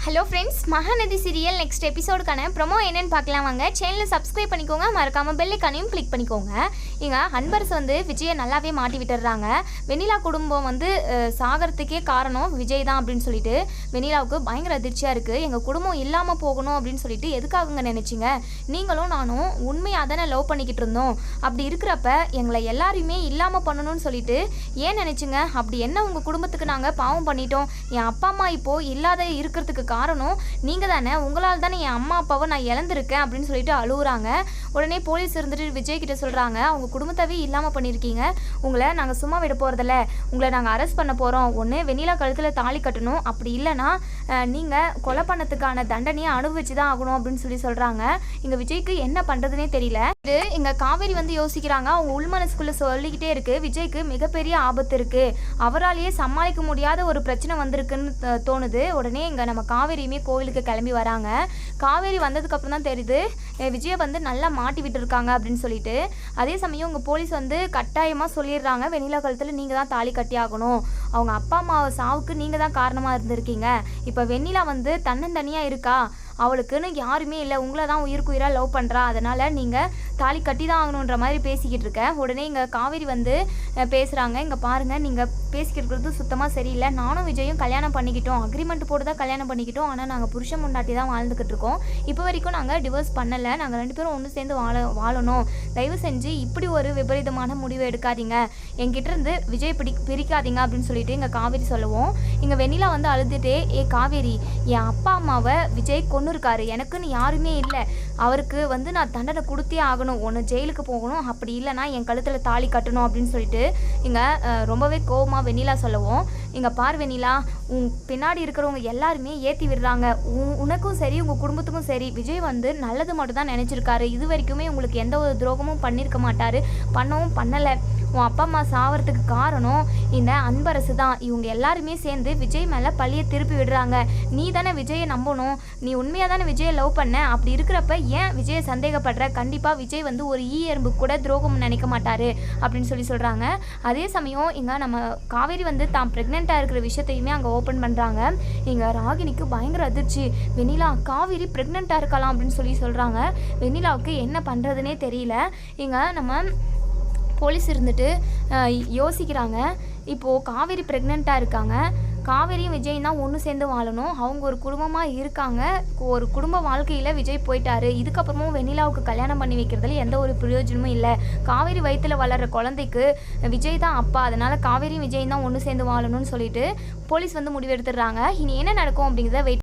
Hello friends, Mahanadi serial next எபிசோடுக்கான promo என்னன்னு பார்க்கலாம் வாங்க. சேனலை சப்ஸ்கிரைப் பண்ணிக்கோங்க, மறக்காமல் பெல்லைக்கானையும் கிளிக் பண்ணிக்கோங்க. இங்கே அன்பரசு வந்து விஜயை நல்லாவே மாட்டி விட்டுடுறாங்க. வெண்ணிலா குடும்பம் வந்து சாகிறதுக்கே காரணம் விஜய் தான் அப்படின்னு சொல்லிட்டு வெண்ணிலாவுக்கு பயங்கர அதிர்ச்சியாக இருக்குது. எங்கள் குடும்பம் இல்லாமல் போகணும் அப்படின்னு சொல்லிட்டு எதுக்காகங்க நினச்சிங்க? நீங்களும் நானும் உண்மையாக தானே லவ் பண்ணிக்கிட்டு இருந்தோம். அப்படி இருக்கிறப்ப எங்களை எல்லாரையுமே இல்லாமல் பண்ணணும்னு சொல்லிட்டு ஏன் நினச்சிங்க? அப்படி என்ன உங்கள் குடும்பத்துக்கு நாங்கள் பாவம் பண்ணிட்டோம்? என் அப்பா அம்மா இப்போது இல்லாத இருக்கிறதுக்கு காரணம் நீங்கள் தானே. உங்களால் தானே என் அம்மா அப்பாவை நான் இழந்திருக்கேன் அப்படின்னு சொல்லிட்டு அழுகுறாங்க. உடனே போலீஸ் இருந்துட்டு விஜய் கிட்ட சொல்கிறாங்க, அவங்க குடும்பத்தவே இல்லாமல் பண்ணியிருக்கீங்க, உங்களை நாங்கள் சும்மா விட போகிறதில்ல, உங்களை நாங்கள் அரெஸ்ட் பண்ண போகிறோம். ஒன்று வெண்ணிலா கழுத்தில் தாலி கட்டணும், அப்படி இல்லைன்னா நீங்கள் கொலை பண்ணத்துக்கான தண்டனையை அனுபவிச்சு தான் ஆகணும் அப்படின்னு சொல்கிறாங்க. இங்கே விஜய்க்கு என்ன பண்ணுறதுனே தெரியல. இது இங்கே காவேரி வந்து யோசிக்கிறாங்க. அவங்க உள் மனசுக்குள்ளே சொல்லிக்கிட்டே இருக்குது, விஜய்க்கு மிகப்பெரிய ஆபத்து இருக்குது, அவராலேயே சமாளிக்க முடியாத ஒரு பிரச்சனை வந்திருக்குன்னு தோணுது. உடனே இங்கே நம்ம காவேரியுமே கோவிலுக்கு கிளம்பி வராங்க. காவேரி வந்ததுக்கப்புறம் தான் தெரியுது விஜயை வந்து நல்லா மாட்டி விட்டுருக்காங்க அப்படின்னு சொல்லிட்டு. அதே சமயம் உங்கள் போலீஸ் வந்து கட்டாயமாக சொல்லிடுறாங்க, வெண்ணிலா கழுத்தில் நீங்கள் தான் தாலி கட்டி ஆகணும், அவங்க அப்பா அம்மா சாவுக்கு நீங்கள் தான் காரணமாக இருந்திருக்கீங்க. இப்போ வெண்ணிலா வந்து தன்னந்தனியாக இருக்கா, அவளுக்குன்னு யாருமே இல்லை, உங்களை தான் உயிருக்கு உயிராக லவ் பண்ணுறா, அதனால் நீங்கள் தாலி கட்டி தான் ஆகணுன்ற மாதிரி பேசிக்கிட்டு இருக்கேன். உடனே இங்கே காவேரி வந்து பேசுகிறாங்க, இங்கே பாருங்கள், நீங்கள் பேசிக்கிட்டு சுத்தமாக சரியில்லை, நானும் விஜயும் கல்யாணம் பண்ணிக்கிட்டோம், அக்ரிமெண்ட் போட்டு தான் கல்யாணம் பண்ணிக்கிட்டோம், ஆனால் நாங்கள் புருஷன் முன்னாடி தான் வாழ்ந்துக்கிட்டு இருக்கோம், இப்போ வரைக்கும் நாங்கள் டிவோர்ஸ் பண்ணலை, நாங்கள் ரெண்டு பேரும் ஒன்று சேர்ந்து வாழணும், தயவு செஞ்சு இப்படி ஒரு விபரீதமான முடிவை எடுக்காதீங்க, என்கிட்டருந்து விஜய் பிரிக்காதீங்க அப்படின்னு சொல்லிட்டு இங்கே காவேரி சொல்லுவோம். இங்கே வெண்ணிலா வந்து அழுதுகிட்டே, காவேரி, என் அப்பா அம்மாவை விஜய் கொண்டு இருக்காரு, எனக்குன்னு யாருமே இல்லை, அவருக்கு வந்து நான் தண்டனை கொடுத்தே ஆகணும், ஒன்று ஜெயிலுக்கு போகணும், அப்படி இல்லைனா என் கழுத்தில் தாலி கட்டணும் அப்படின்னு சொல்லிட்டு இங்கே ரொம்பவே கோபமாக வெண்ணிலா சொல்லவும். இங்கே பார் வெண்ணிலா, பின்னாடி இருக்கிறவங்க எல்லாருமே ஏற்றி விடுறாங்க, உனக்கும் சரி உங்கள் குடும்பத்துக்கும் சரி, விஜய் வந்து நல்லது மட்டும் தான் நினச்சிருக்காரு, இது வரைக்குமே உங்களுக்கு எந்த ஒரு துரோகமும் பண்ணியிருக்க மாட்டார், பண்ணவும் பண்ணலை, உன் அப்பா அம்மா சாவறதுக்கு காரணம் இந்த அன்பரசு தான், இவங்க எல்லாருமே சேர்ந்து விஜய் மேலே பழியை திருப்பி விடுறாங்க, நீ தானே விஜயை நம்பணும், நீ உண்மையாக தானே விஜயை லவ் பண்ண, அப்படி இருக்கிறப்ப ஏன் விஜயை சந்தேகப்படுற, கண்டிப்பாக விஜய் வந்து ஒரு எறும்பு கூட துரோகம் நினைக்க மாட்டார் அப்படின்னு சொல்கிறாங்க. அதே சமயம் இங்கே நம்ம காவேரி வந்து தான் ப்ரெக்னெண்ட்டாக இருக்கிற விஷயத்தையுமே அங்கே ஓப்பன் பண்ணுறாங்க. இங்கே ராகினிக்கு பயங்கர அதிர்ச்சி, வெண்ணிலா காவேரி ப்ரெக்னெண்ட்டாக இருக்கலாம் அப்படின்னு சொல்கிறாங்க. வெண்ணிலாவுக்கு என்ன பண்ணுறதுனே தெரியல. இங்கே நம்ம போலீஸ் இருந்துட்டு யோசிக்கிறாங்க, இப்போது காவேரி ப்ரெக்னெண்ட்டாக இருக்காங்க, காவேரியும் விஜய் தான் ஒன்று சேர்ந்து வாழணும், அவங்க ஒரு குடும்பமாக இருக்காங்க, ஒரு குடும்ப வாழ்க்கையில் விஜய் போயிட்டாரு, இதுக்கப்புறமும் வெண்ணிலாவுக்கு கல்யாணம் பண்ணி வைக்கிறதுல எந்த ஒரு பிரயோஜனமும் இல்லை, காவேரி வயிற்றில் வளர்கிற குழந்தைக்கு விஜய் தான் அப்பா, அதனால் காவேரியும் விஜய் தான் ஒன்று சேர்ந்து வாழணும்னு சொல்லிட்டு போலீஸ் வந்து முடிவெடுத்துடுறாங்க. இனி என்ன நடக்கும் அப்படிங்கிறத வெயிட்